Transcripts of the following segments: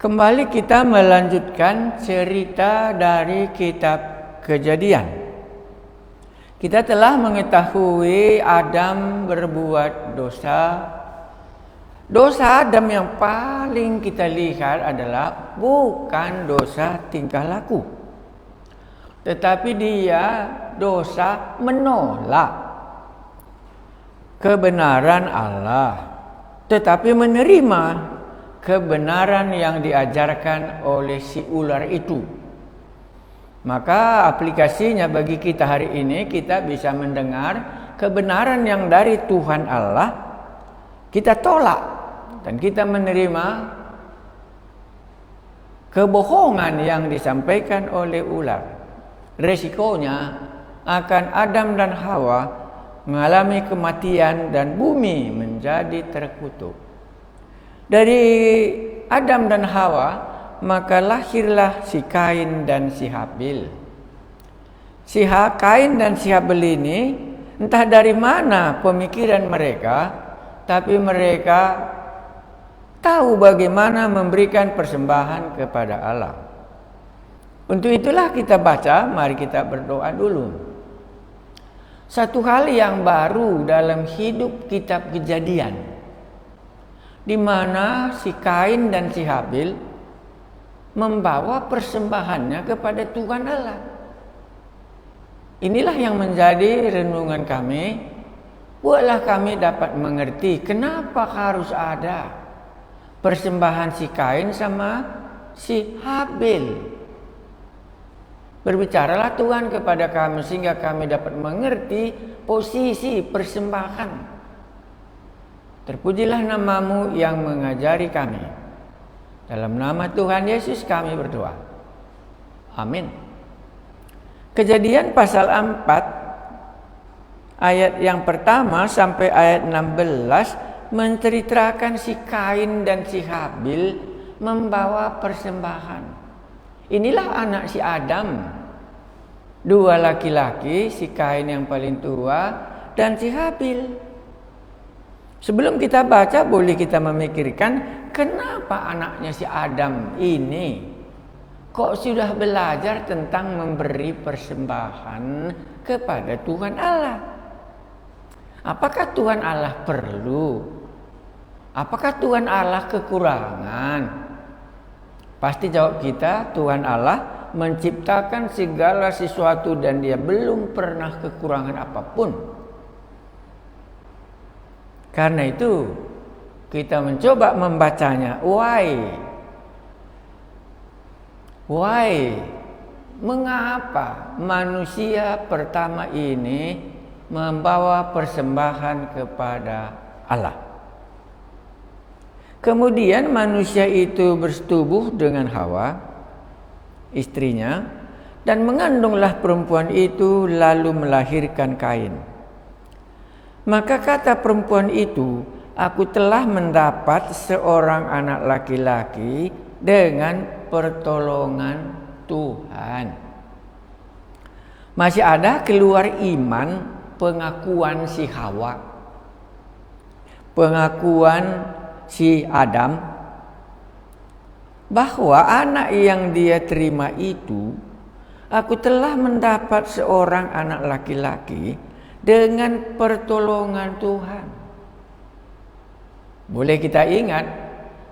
Kembali kita melanjutkan cerita dari kitab Kejadian. Kita telah mengetahui Adam berbuat dosa. Dosa Adam yang paling kita lihat adalah bukan dosa tingkah laku, tetapi dia dosa menolak kebenaran Allah, tetapi menerima kebenaran yang diajarkan oleh si ular itu. Maka aplikasinya bagi kita hari ini, kita bisa mendengar kebenaran yang dari Tuhan Allah, kita tolak dan kita menerima kebohongan yang disampaikan oleh ular. Resikonya akan Adam dan Hawa mengalami kematian dan bumi menjadi terkutuk. Dari Adam dan Hawa maka lahirlah si Kain dan si Habil. Si Kain dan si Habil ini entah dari mana pemikiran mereka, tapi mereka tahu bagaimana memberikan persembahan kepada Allah. Untuk itulah kita baca, mari kita berdoa dulu. Satu hal yang baru dalam hidup kitab Kejadian, di mana si Kain dan si Habil membawa persembahannya kepada Tuhan Allah. Inilah yang menjadi renungan kami. Buatlah kami dapat mengerti kenapa harus ada persembahan si Kain sama si Habil. Berbicaralah Tuhan kepada kami sehingga kami dapat mengerti posisi persembahan. Terpujilah namamu yang mengajari kami. Dalam nama Tuhan Yesus kami berdoa. Amin. Kejadian pasal 4 ayat yang pertama sampai ayat 16 menceritakan si Kain dan si Habil membawa persembahan. Inilah anak si Adam. Dua laki-laki, si Kain yang paling tua dan si Habil. Sebelum kita baca, boleh kita memikirkan kenapa anaknya si Adam ini kok sudah belajar tentang memberi persembahan kepada Tuhan Allah. Apakah Tuhan Allah perlu? Apakah Tuhan Allah kekurangan? Pasti jawab kita, Tuhan Allah menciptakan segala sesuatu dan dia belum pernah kekurangan apapun. Karena itu kita mencoba membacanya. Why? Mengapa manusia pertama ini membawa persembahan kepada Allah? Kemudian manusia itu bersetubuh dengan Hawa, istrinya, dan mengandunglah perempuan itu lalu melahirkan Kain. Maka kata perempuan itu, aku telah mendapat seorang anak laki-laki dengan pertolongan Tuhan. Masih ada keluar iman pengakuan si Hawa, pengakuan si Adam, bahwa anak yang dia terima itu, aku telah mendapat seorang anak laki-laki dengan pertolongan Tuhan. Boleh kita ingat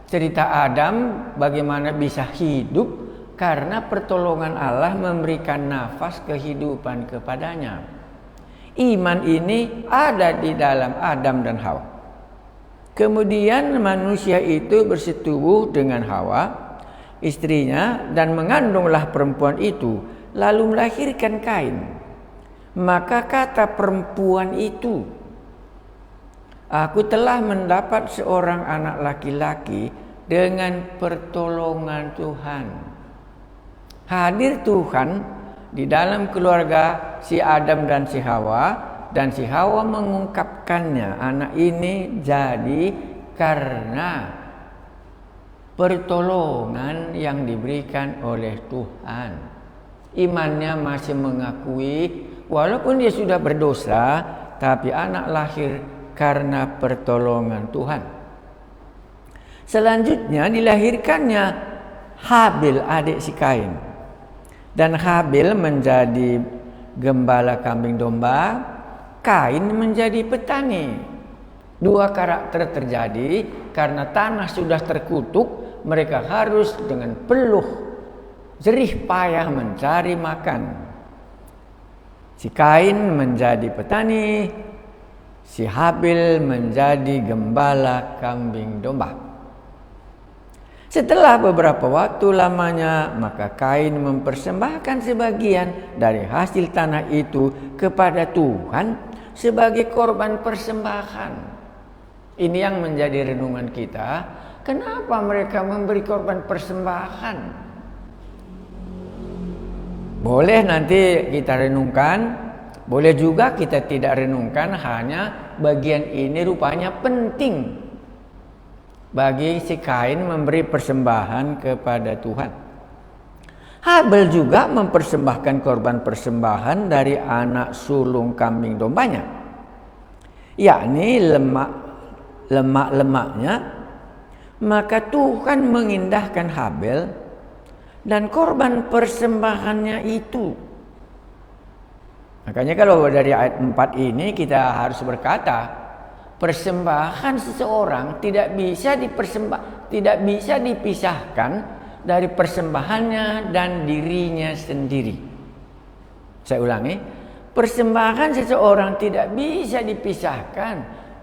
cerita Adam bagaimana bisa hidup karena pertolongan Allah memberikan nafas kehidupan kepadanya. Iman ini ada di dalam Adam dan Hawa. Kemudian manusia itu bersetubuh dengan Hawa, istrinya, dan mengandunglah perempuan itu, lalu melahirkan Kain. Maka kata perempuan itu, aku telah mendapat seorang anak laki-laki dengan pertolongan Tuhan. Hadir Tuhan di dalam keluarga si Adam dan si Hawa, dan si Hawa mengungkapkannya. Anak ini jadi karena pertolongan yang diberikan oleh Tuhan. Imannya masih mengakui walaupun dia sudah berdosa, tapi anak lahir karena pertolongan Tuhan. Selanjutnya dilahirkannya Habil adik si Kain. Dan Habil menjadi gembala kambing domba, Kain menjadi petani. Dua karakter terjadi karena tanah sudah terkutuk, mereka harus dengan peluh jerih payah mencari makan. Si Kain menjadi petani, si Habil menjadi gembala kambing domba. Setelah beberapa waktu lamanya, maka Kain mempersembahkan sebagian dari hasil tanah itu kepada Tuhan sebagai korban persembahan. Ini yang menjadi renungan kita. Kenapa mereka memberi korban persembahan? Boleh nanti kita renungkan, boleh juga kita tidak renungkan, hanya bagian ini rupanya penting bagi si Kain memberi persembahan kepada Tuhan. Habil juga mempersembahkan korban persembahan dari anak sulung kambing dombanya, yakni lemak-lemaknya. Maka Tuhan mengindahkan Habil dan korban persembahannya itu. Makanya kalau dari ayat 4 ini kita harus berkata, persembahan seseorang tidak bisa dipisahkan dari persembahannya dan dirinya sendiri. Saya ulangi, persembahan seseorang tidak bisa dipisahkan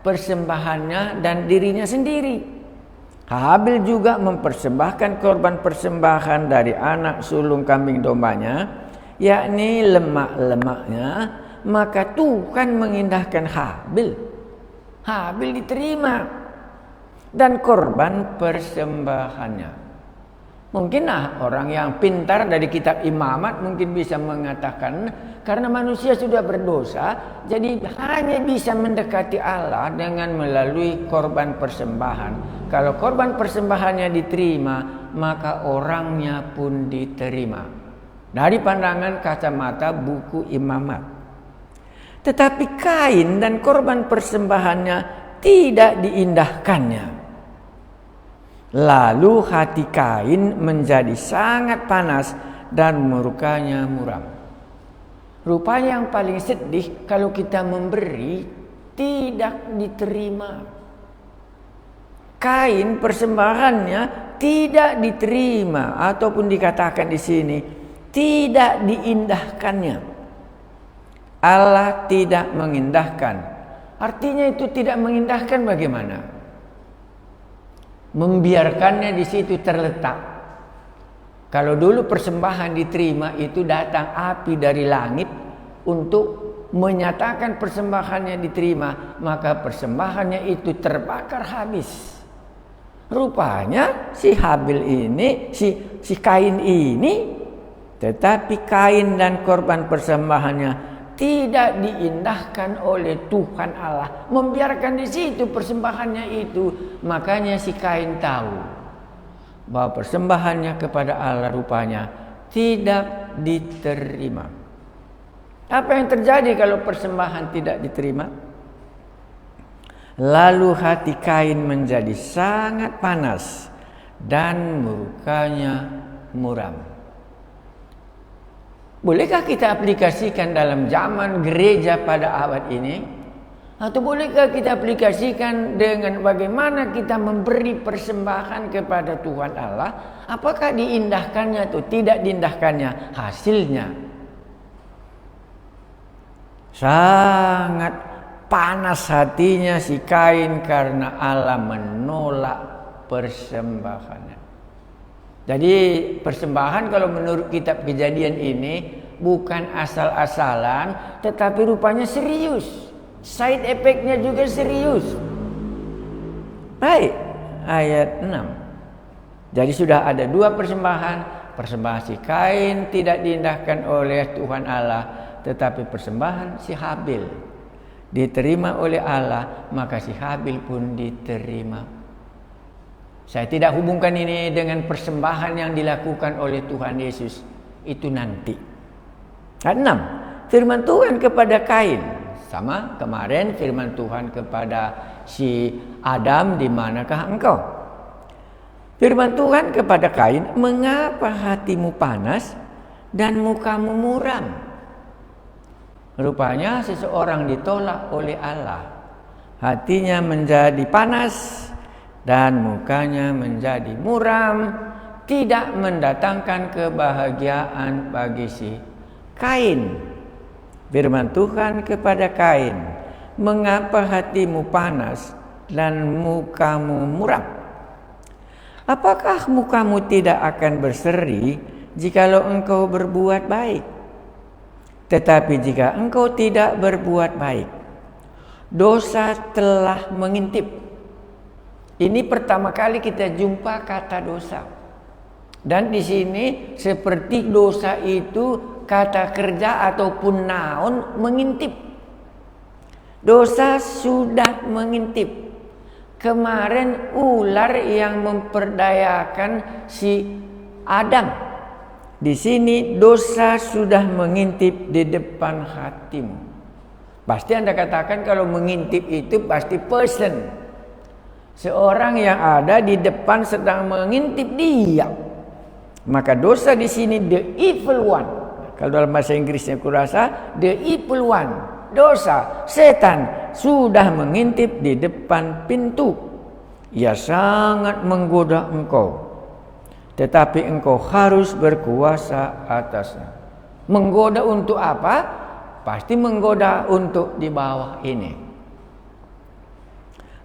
persembahannya dan dirinya sendiri. Habil juga mempersembahkan korban persembahan dari anak sulung kambing dombanya, yakni lemak-lemaknya. Maka Tuhan mengindahkan Habil. Habil diterima dan korban persembahannya. Mungkin orang yang pintar dari kitab Imamat mungkin bisa mengatakan, karena manusia sudah berdosa, jadi hanya bisa mendekati Allah dengan melalui korban persembahan. Kalau korban persembahannya diterima, maka orangnya pun diterima. Dari pandangan kacamata buku Imamat. Tetapi Kain dan korban persembahannya tidak diindahkannya. Lalu hati Kain menjadi sangat panas dan murkanya muram. Rupanya yang paling sedih kalau kita memberi tidak diterima. Kain persembahannya tidak diterima, ataupun dikatakan di sini tidak diindahkannya. Allah tidak mengindahkan. Artinya itu tidak mengindahkan bagaimana? Membiarkannya di situ terletak. Kalau dulu persembahan diterima, itu datang api dari langit untuk menyatakan persembahannya diterima, maka persembahannya itu terbakar habis. Rupanya si Habil ini, si Kain ini, tetapi Kain dan korban persembahannya tidak diindahkan oleh Tuhan Allah, membiarkan di situ persembahannya itu. Makanya si Kain tahu bahwa persembahannya kepada Allah rupanya tidak diterima. Apa yang terjadi kalau persembahan tidak diterima? Lalu hati Kain menjadi sangat panas dan murkanya muram. Bolehkah kita aplikasikan dalam zaman gereja pada abad ini? Atau bolehkah kita aplikasikan dengan bagaimana kita memberi persembahan kepada Tuhan Allah? Apakah diindahkannya atau tidak diindahkannya? Hasilnya sangat panas hatinya si Kain karena Allah menolak persembahannya. Jadi persembahan kalau menurut kitab Kejadian ini bukan asal-asalan, tetapi rupanya serius. Side effect-nya juga serius. Baik, ayat 6. Jadi sudah ada dua persembahan. Persembahan si Kain tidak diindahkan oleh Tuhan Allah, tetapi persembahan si Habil diterima oleh Allah, maka si Habil pun diterima. Saya tidak hubungkan ini dengan persembahan yang dilakukan oleh Tuhan Yesus. Itu nanti. Ayat 6. Firman Tuhan kepada Kain. Sama kemarin firman Tuhan kepada si Adam, di manakah engkau? Firman Tuhan kepada Kain, "Mengapa hatimu panas dan mukamu muram?" Rupanya seseorang ditolak oleh Allah. Hatinya menjadi panas dan mukanya menjadi muram, tidak mendatangkan kebahagiaan bagi si Kain. Firman Tuhan kepada Kain, "Mengapa hatimu panas dan mukamu muram? Apakah mukamu tidak akan berseri jikalau engkau berbuat baik? Tetapi jika engkau tidak berbuat baik, dosa telah mengintip." Ini pertama kali kita jumpa kata dosa. Dan di sini seperti dosa itu kata kerja ataupun noun, mengintip. Dosa sudah mengintip. Kemarin ular yang memperdayakan si Adam. Di sini dosa sudah mengintip di depan hatimu. Pasti Anda katakan kalau mengintip itu pasti person. Seorang yang ada di depan sedang mengintip dia. Maka dosa di sini the evil one. Kalau dalam bahasa Inggrisnya kurasa the evil one. Dosa, setan sudah mengintip di depan pintu. Ia sangat menggoda engkau. Tetapi engkau harus berkuasa atasnya. Menggoda untuk apa? Pasti menggoda untuk di bawah ini.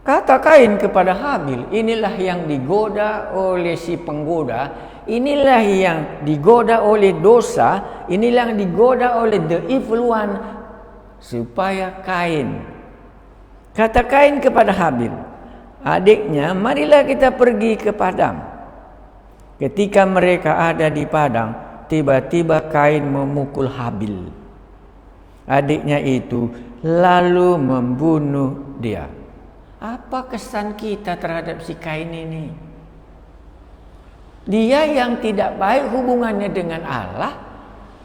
Kata Kain kepada Habil, inilah yang digoda oleh si penggoda, inilah yang digoda oleh dosa, inilah yang digoda oleh the evil one, supaya Kain. Kata Kain kepada Habil, adiknya, marilah kita pergi ke padang. Ketika mereka ada di padang, tiba-tiba Kain memukul Habil, adiknya itu, lalu membunuh dia. Apa kesan kita terhadap si Kain ini? Dia yang tidak baik hubungannya dengan Allah,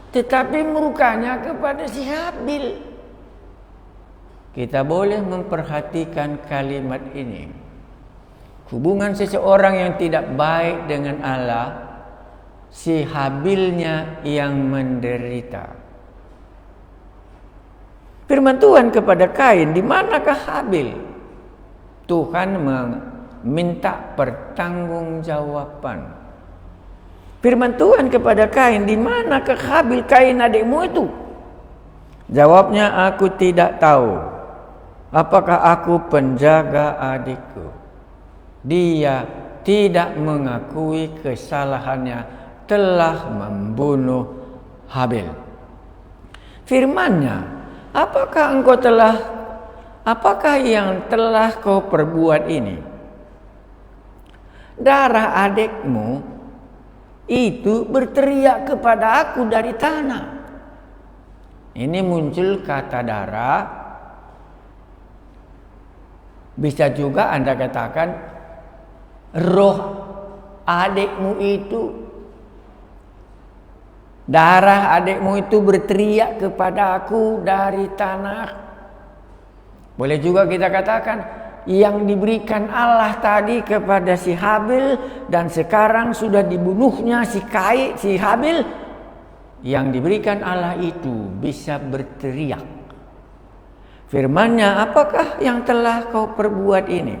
tetapi murkanya kepada si Habil. Kita boleh memperhatikan kalimat ini. Hubungan seseorang yang tidak baik dengan Allah, si Habilnya yang menderita. Firman Tuhan kepada Kain, di manakah Habil? Tuhan meminta pertanggungjawaban. Firman Tuhan kepada Kain, di manakah Habil, Kain adikmu itu? Jawabnya, aku tidak tahu. Apakah aku penjaga adikku? Dia tidak mengakui kesalahannya, telah membunuh Habil. Firman-Nya, apakah yang telah kau perbuat ini? Darah adikmu itu berteriak kepada aku dari tanah. Ini muncul kata darah. Bisa juga Anda katakan roh adikmu itu, darah adikmu itu berteriak kepada aku dari tanah. Boleh juga kita katakan yang diberikan Allah tadi kepada si Habil dan sekarang sudah dibunuhnya si Habil, yang diberikan Allah itu bisa berteriak. Firman-Nya, apakah yang telah kau perbuat ini?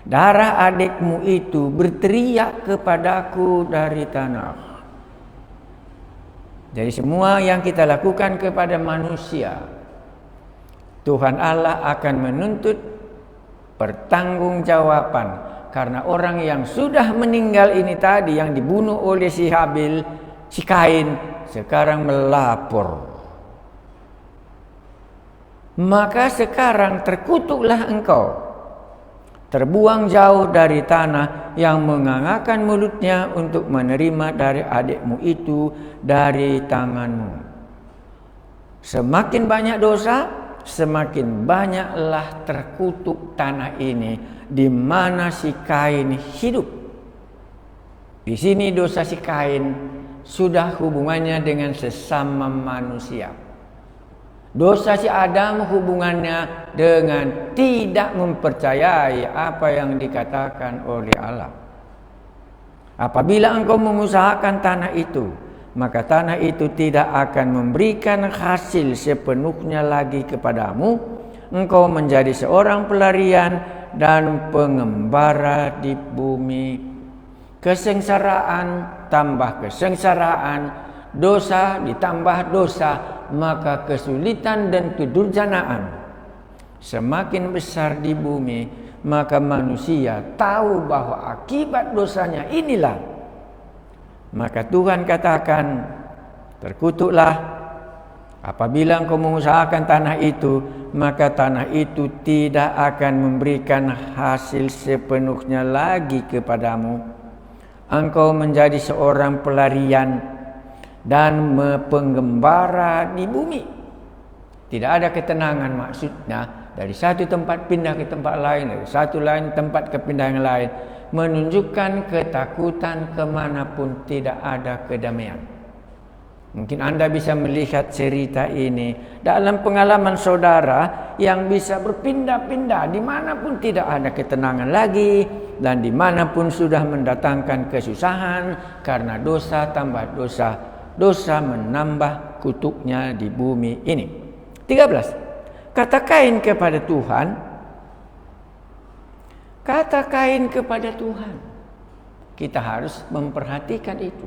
Darah adikmu itu berteriak kepadaku dari tanah. Jadi semua yang kita lakukan kepada manusia, Tuhan Allah akan menuntut pertanggungjawaban. Karena orang yang sudah meninggal ini tadi, yang dibunuh oleh si Habil, si Kain, sekarang melapor. Maka sekarang terkutuklah engkau, terbuang jauh dari tanah yang mengangakkan mulutnya untuk menerima dari adikmu itu dari tanganmu. Semakin banyak dosa, semakin banyaklah terkutuk tanah ini di mana si Kain hidup. Di sini dosa si Kain sudah hubungannya dengan sesama manusia. Dosa si Adam hubungannya dengan tidak mempercayai apa yang dikatakan oleh Allah. Apabila engkau mengusahakan tanah itu, maka tanah itu tidak akan memberikan hasil sepenuhnya lagi kepadamu. Engkau menjadi seorang pelarian dan pengembara di bumi. Kesengsaraan tambah kesengsaraan, dosa ditambah dosa, maka kesulitan dan kedurjanaan semakin besar di bumi. Maka manusia tahu bahwa akibat dosanya inilah. Maka Tuhan katakan, terkutuklah apabila engkau mengusahakan tanah itu, maka tanah itu tidak akan memberikan hasil sepenuhnya lagi kepadamu. Engkau menjadi seorang pelarian dan penggembara di bumi. Tidak ada ketenangan, maksudnya dari satu tempat pindah ke tempat lain, dari satu lain tempat ke pindah yang lain, menunjukkan ketakutan kemanapun, tidak ada kedamaian. Mungkin Anda bisa melihat cerita ini dalam pengalaman saudara yang bisa berpindah-pindah, dimanapun tidak ada ketenangan lagi, dan dimanapun sudah mendatangkan kesusahan karena dosa tambah dosa, dosa menambah kutuknya di bumi ini. 13. Kata Kain kepada Tuhan, kata Kain kepada Tuhan. Kita harus memperhatikan itu.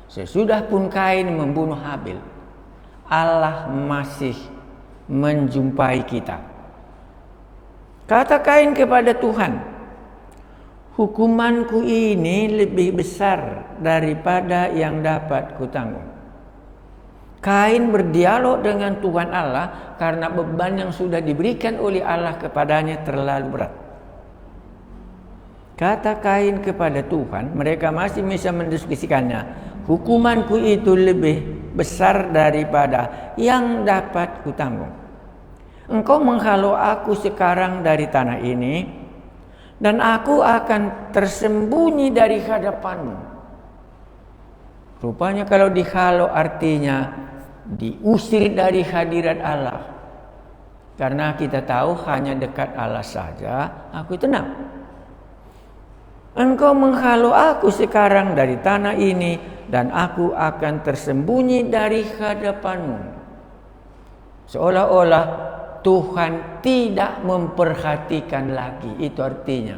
Sesudah pun Kain membunuh Habil, Allah masih menjumpai kita. Kata Kain kepada Tuhan, hukumanku ini lebih besar daripada yang dapat kutanggung. Kain berdialog dengan Tuhan Allah karena beban yang sudah diberikan oleh Allah kepadanya terlalu berat. Kata Kain kepada Tuhan, mereka masih bisa mendiskusikannya. Hukumanku itu lebih besar daripada yang dapat kutanggung. Engkau menghalau aku sekarang dari tanah ini, dan aku akan tersembunyi dari hadapanmu. Rupanya kalau dihalau artinya diusir dari hadirat Allah. Karena kita tahu hanya dekat Allah saja aku tenang. Engkau menghalau aku sekarang dari tanah ini, dan aku akan tersembunyi dari hadapanmu. Seolah-olah Tuhan tidak memperhatikan lagi. Itu artinya,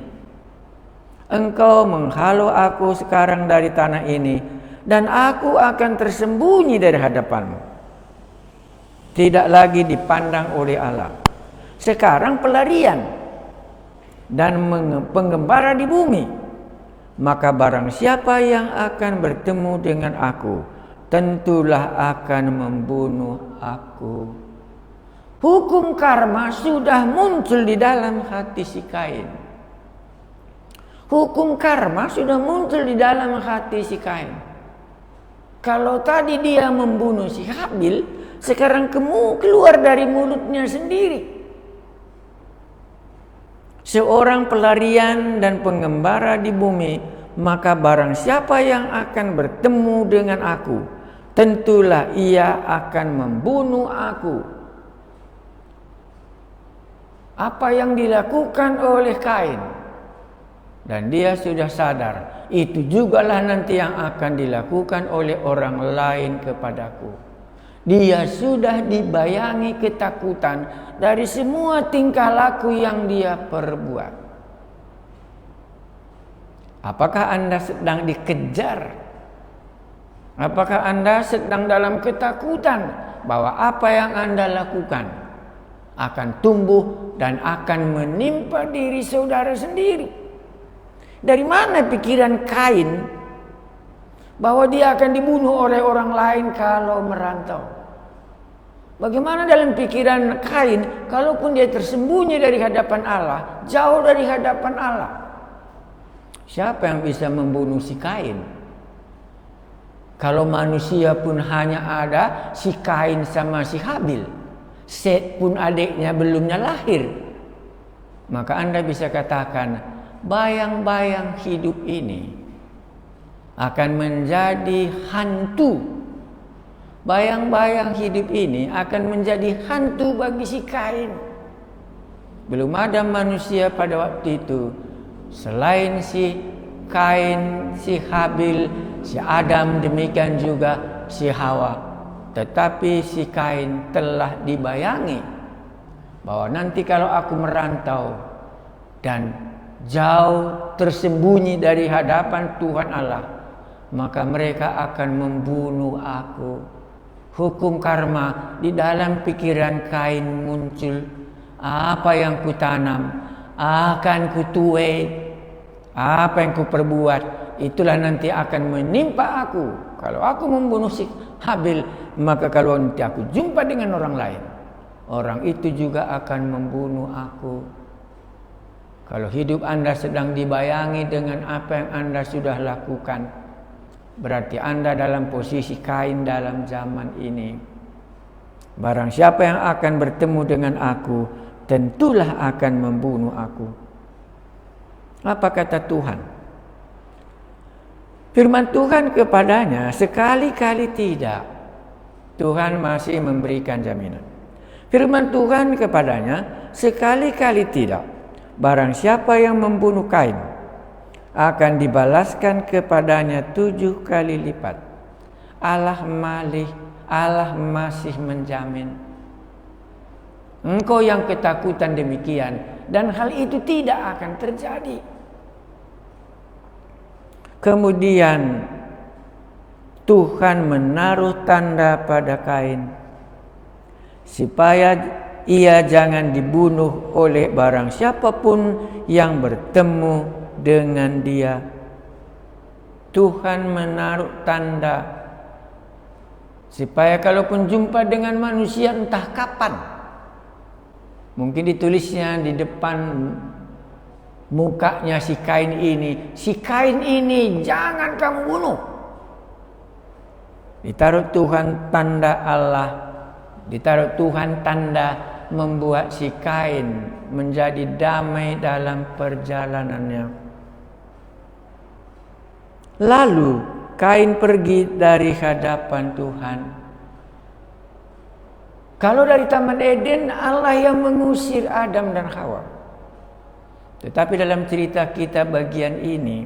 engkau menghalau aku sekarang dari tanah ini, dan aku akan tersembunyi dari hadapanmu. Tidak lagi dipandang oleh Allah. Sekarang pelarian dan penggembara di bumi. Maka barang siapa yang akan bertemu dengan aku, tentulah akan membunuh aku. Hukum karma sudah muncul di dalam hati si Kain. Hukum karma sudah muncul di dalam hati si Kain. Kalau tadi dia membunuh si Habil, sekarang keluar dari mulutnya sendiri. Seorang pelarian dan pengembara di bumi, maka barang siapa yang akan bertemu dengan aku, tentulah ia akan membunuh aku. Apa yang dilakukan oleh Kain, dan dia sudah sadar, itu jugalah nanti yang akan dilakukan oleh orang lain kepadaku. Dia sudah dibayangi ketakutan dari semua tingkah laku yang dia perbuat. Apakah Anda sedang dikejar? Apakah Anda sedang dalam ketakutan bahwa apa yang Anda lakukan akan tumbuh dan akan menimpa diri saudara sendiri? Dari mana pikiran Kain bahwa dia akan dibunuh oleh orang lain kalau merantau? Bagaimana dalam pikiran Kain kalaupun dia tersembunyi dari hadapan Allah, jauh dari hadapan Allah? Siapa yang bisa membunuh si Kain? Kalau manusia pun hanya ada si Kain sama si Habil, Set pun adiknya belumnya lahir, maka Anda bisa katakan bayang-bayang hidup ini akan menjadi hantu. Bayang-bayang hidup ini akan menjadi hantu bagi si Kain. Belum ada manusia pada waktu itu selain si Kain, si Habil, si Adam, demikian juga si Hawa. Tetapi si Kain telah dibayangi bahwa nanti kalau aku merantau dan jauh tersembunyi dari hadapan Tuhan Allah, maka mereka akan membunuh aku. Hukum karma di dalam pikiran Kain muncul. Apa yang kutanam akan kutuai. Apa yang kuperbuat itulah nanti akan menimpa aku. Kalau aku membunuh si Habil, maka kalau nanti aku jumpa dengan orang lain, orang itu juga akan membunuh aku. Kalau hidup Anda sedang dibayangi dengan apa yang Anda sudah lakukan, berarti Anda dalam posisi Kain dalam zaman ini. Barang siapa yang akan bertemu dengan aku, tentulah akan membunuh aku. Apa kata Tuhan? Firman Tuhan kepadanya, sekali-kali tidak. Tuhan masih memberikan jaminan. Firman Tuhan kepadanya, sekali-kali tidak. Barang siapa yang membunuh Kain, akan dibalaskan kepadanya 7 kali lipat. Allah masih menjamin. Engkau yang ketakutan demikian, dan hal itu tidak akan terjadi. Kemudian Tuhan menaruh tanda pada Kain supaya ia jangan dibunuh oleh barang siapapun yang bertemu dengan dia. Tuhan menaruh tanda supaya kalaupun jumpa dengan manusia entah kapan, mungkin ditulisnya di depan mukanya si Kain ini jangan kamu bunuh. Ditaruh Tuhan tanda Allah, ditaruh Tuhan tanda membuat si Kain menjadi damai dalam perjalanannya. Lalu Kain pergi dari hadapan Tuhan. Kalau dari Taman Eden Allah yang mengusir Adam dan Hawa. Tetapi dalam cerita kita bagian ini,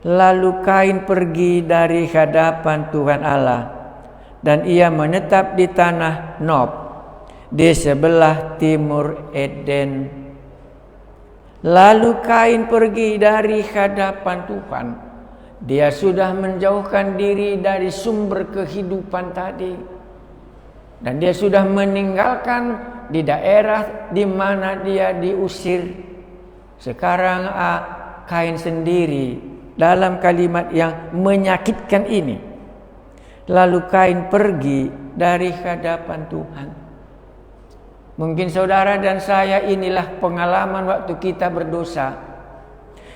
lalu Kain pergi dari hadapan Tuhan Allah, dan ia menetap di tanah Nob di sebelah timur Eden. Lalu Kain pergi dari hadapan Tuhan. Dia sudah menjauhkan diri dari sumber kehidupan tadi, dan dia sudah meninggalkan di daerah di mana dia diusir. Sekarang Kain sendiri dalam kalimat yang menyakitkan ini. Lalu Kain pergi dari hadapan Tuhan. Mungkin saudara dan saya inilah pengalaman waktu kita berdosa.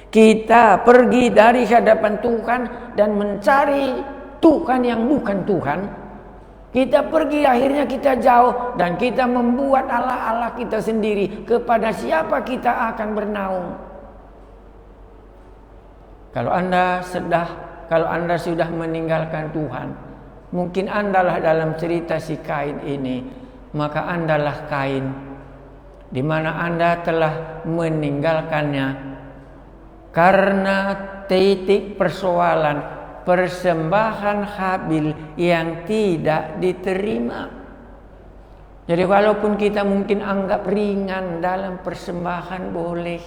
Kita pergi dari hadapan Tuhan dan mencari Tuhan yang bukan Tuhan. Kita pergi, akhirnya kita jauh, dan kita membuat Allah-Allah kita sendiri. Kepada siapa kita akan bernaung? Kalau Anda sudah meninggalkan Tuhan, mungkin Andalah dalam cerita si Kain ini, maka Andalah Kain, di mana Anda telah meninggalkannya karena titik persoalan persembahan Habil yang tidak diterima. Jadi walaupun kita mungkin anggap ringan dalam persembahan boleh,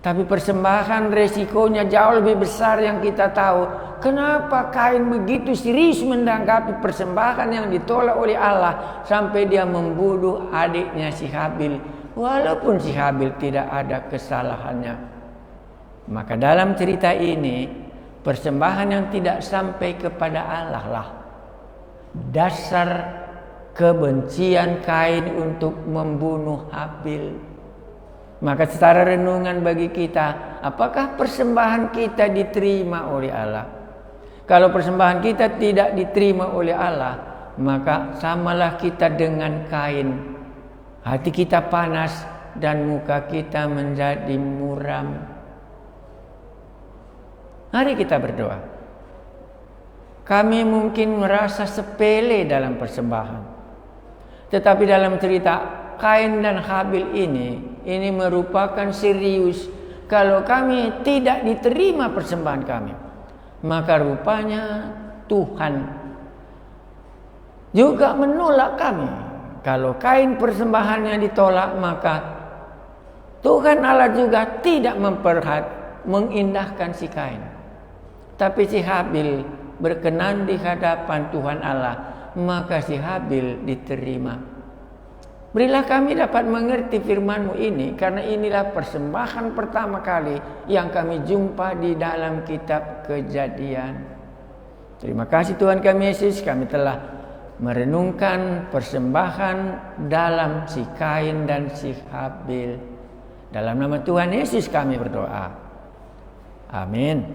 tapi persembahan resikonya jauh lebih besar yang kita tahu. Kenapa Kain begitu serius menanggapi persembahan yang ditolak oleh Allah sampai dia membunuh adiknya si Habil, walaupun si Habil tidak ada kesalahannya. Maka dalam cerita ini, persembahan yang tidak sampai kepada Allah lah dasar kebencian Kain untuk membunuh Habil. Maka secara renungan bagi kita, apakah persembahan kita diterima oleh Allah? Kalau persembahan kita tidak diterima oleh Allah, maka samalah kita dengan Kain. Hati kita panas dan muka kita menjadi muram. Mari kita berdoa. Kami mungkin merasa sepele dalam persembahan, tetapi dalam cerita Kain dan Habil ini merupakan serius. kalau kami tidak diterima persembahan kami, maka rupanya Tuhan juga menolak kami. Kalau Kain persembahannya ditolak, maka Tuhan Allah juga tidak mengindahkan si Kain. Tapi si Habil berkenan di hadapan Tuhan Allah, maka si Habil diterima. Berilah kami dapat mengerti firman-Mu ini, karena inilah persembahan pertama kali yang kami jumpa di dalam kitab Kejadian. Terima kasih Tuhan kami Yesus, kami telah merenungkan persembahan dalam si Kain dan si Habil. Dalam nama Tuhan Yesus kami berdoa. Amin.